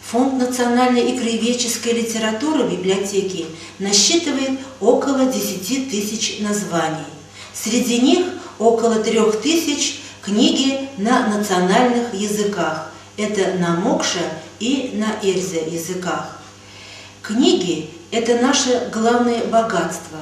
Фонд национальной и краеведческой литературы библиотеки насчитывает около 10 тысяч названий. Среди них около 3000 книги на национальных языках. Это на мокше и на эльзе языках. Книги – это наше главное богатство.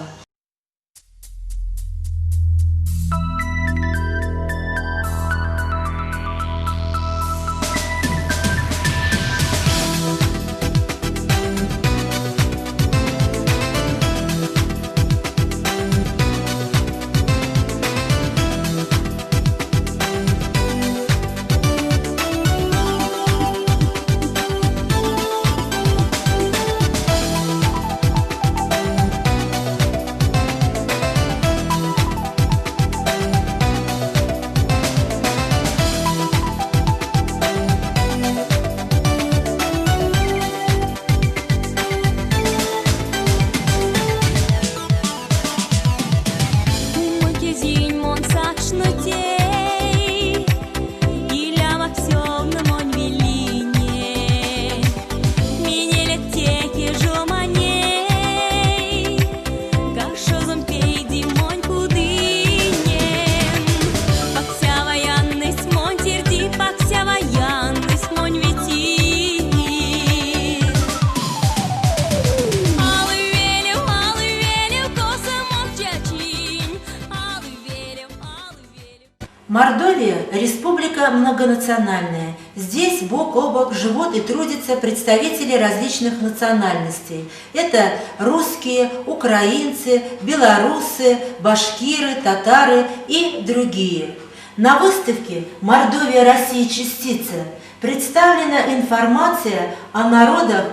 Мордовия – республика многонациональная. Здесь бок о бок живут и трудятся представители различных национальностей. Это русские, украинцы, белорусы, башкиры, татары и другие. На выставке «Мордовия, Россия. Частица» представлена информация о народах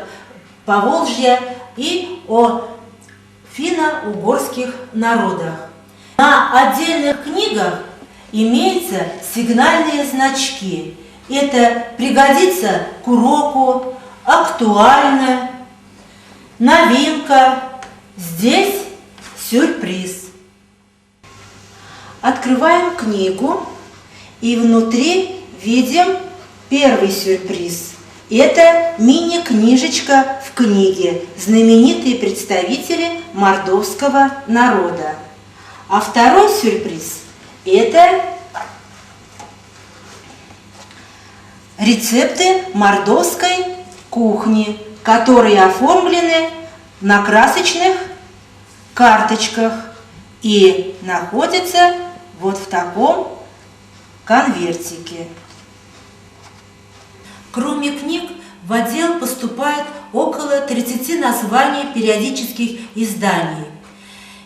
Поволжья и о финно-угорских народах. На отдельных книгах имеются сигнальные значки. Это пригодится к уроку, актуально, новинка. Здесь сюрприз. Открываем книгу и внутри видим первый сюрприз. Это мини-книжечка в книге «Знаменитые представители мордовского народа». А второй сюрприз – это рецепты мордовской кухни, которые оформлены на красочных карточках и находятся вот в таком конвертике. Кроме книг, в отдел поступает около 30 названий периодических изданий.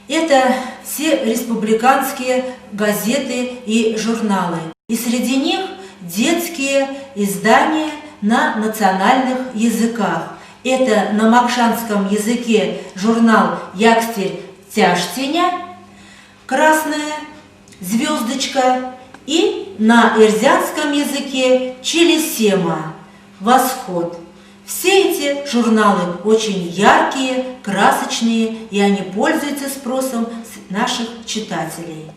Это все республиканские газеты и журналы. И среди них детские издания на национальных языках. Это на макшанском языке журнал «Якстель Тяштеня», «Красная звездочка», и на эрзянском языке «Чилисема», «Восход». Все эти журналы очень яркие, красочные, и они пользуются спросом наших читателей.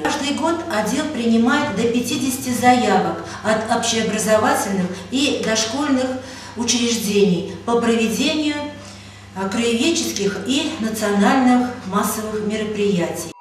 Каждый год отдел принимает до 50 заявок от общеобразовательных и дошкольных учреждений по проведению краеведческих и национальных массовых мероприятий.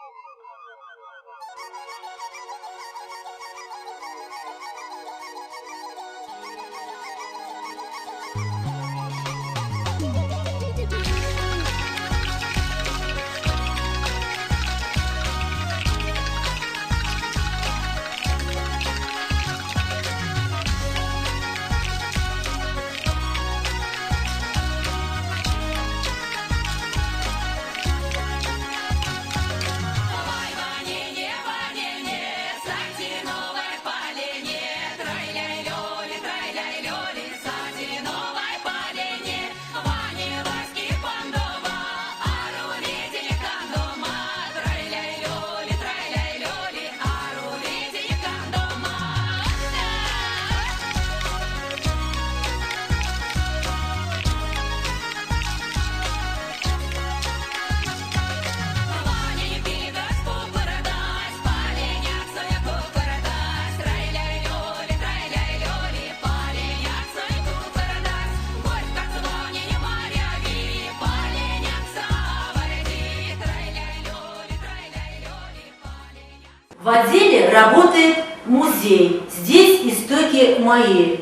отделе работает музей. Здесь истоки мои.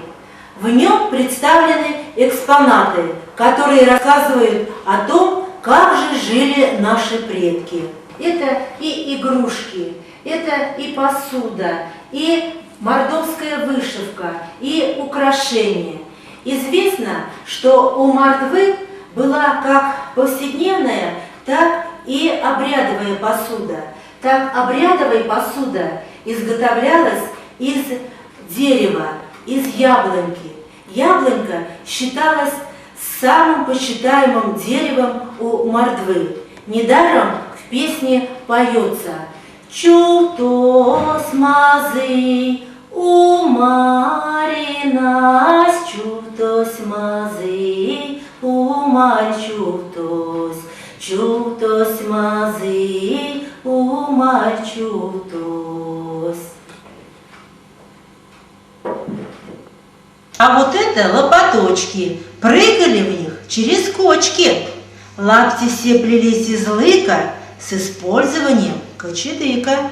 В нем представлены экспонаты, которые рассказывают о том, как же жили наши предки. Это и игрушки, это и посуда, и мордовская вышивка, и украшения. Известно, что у мордвы была как повседневная, так и обрядовая посуда. Так обрядовая посуда изготовлялась из дерева, из яблоньки. Яблонька считалась самым почитаемым деревом у мордвы. Недаром в песне поется: «Чутос мазы у Маринас, чутос мазы у мальчутос, чутос мазы у мальчутос». А вот это лопаточки, прыгали в них через кочки. Лапти все плелись из лыка с использованием кочедыка.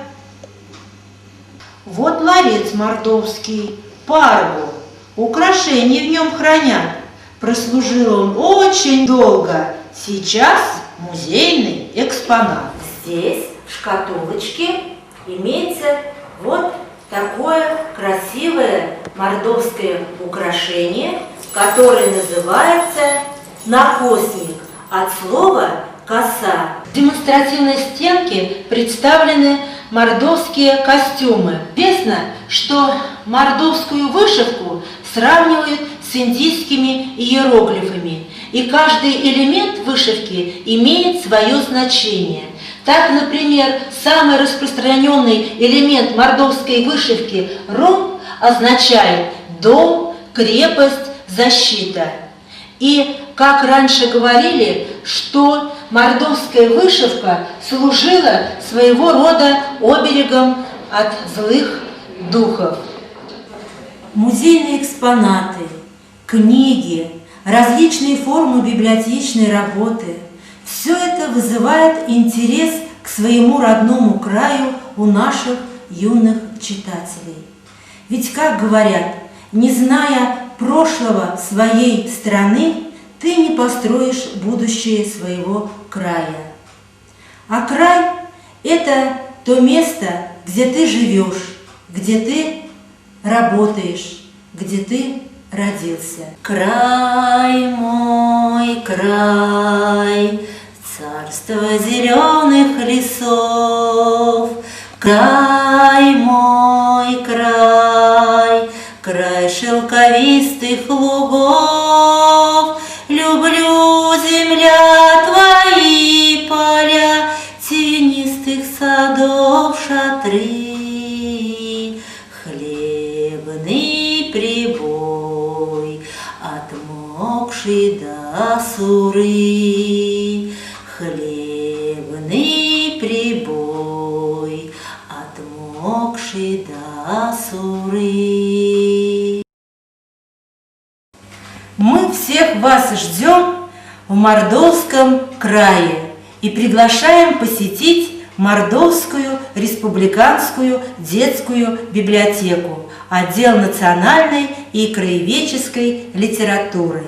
Вот ларец мордовский, паргу, украшения в нем хранят. Прослужил он очень долго, сейчас музейный экспонат. Здесь в шкатулочке имеется вот такое красивое мордовское украшение, которое называется накосник, от слова коса. В демонстративной стенке представлены мордовские костюмы. Известно, что мордовскую вышивку сравнивают с индийскими иероглифами, и каждый элемент вышивки имеет свое значение. Так, например, самый распространенный элемент мордовской вышивки – ромб означает дом, крепость, защита. И, как раньше говорили, что мордовская вышивка служила своего рода оберегом от злых духов. Музейные экспонаты, книги, различные формы библиотечной работы – все это вызывает интерес к своему родному краю у наших юных читателей. Ведь, как говорят, не зная прошлого своей страны, ты не построишь будущее своего края. А край – это то место, где ты живешь, где ты работаешь, где ты родился. Край мой, край, царство зеленых лесов, край мой, край, край шелковистых лугов. Люблю, земля, твои поля, тенистых садов шатры, хлебный прибой, отмокший до суры, хлебный прибой, отмокший до суры. Мы всех вас ждем в Мордовском крае и приглашаем посетить Мордовскую республиканскую детскую библиотеку, отдел национальной и краеведческой литературы.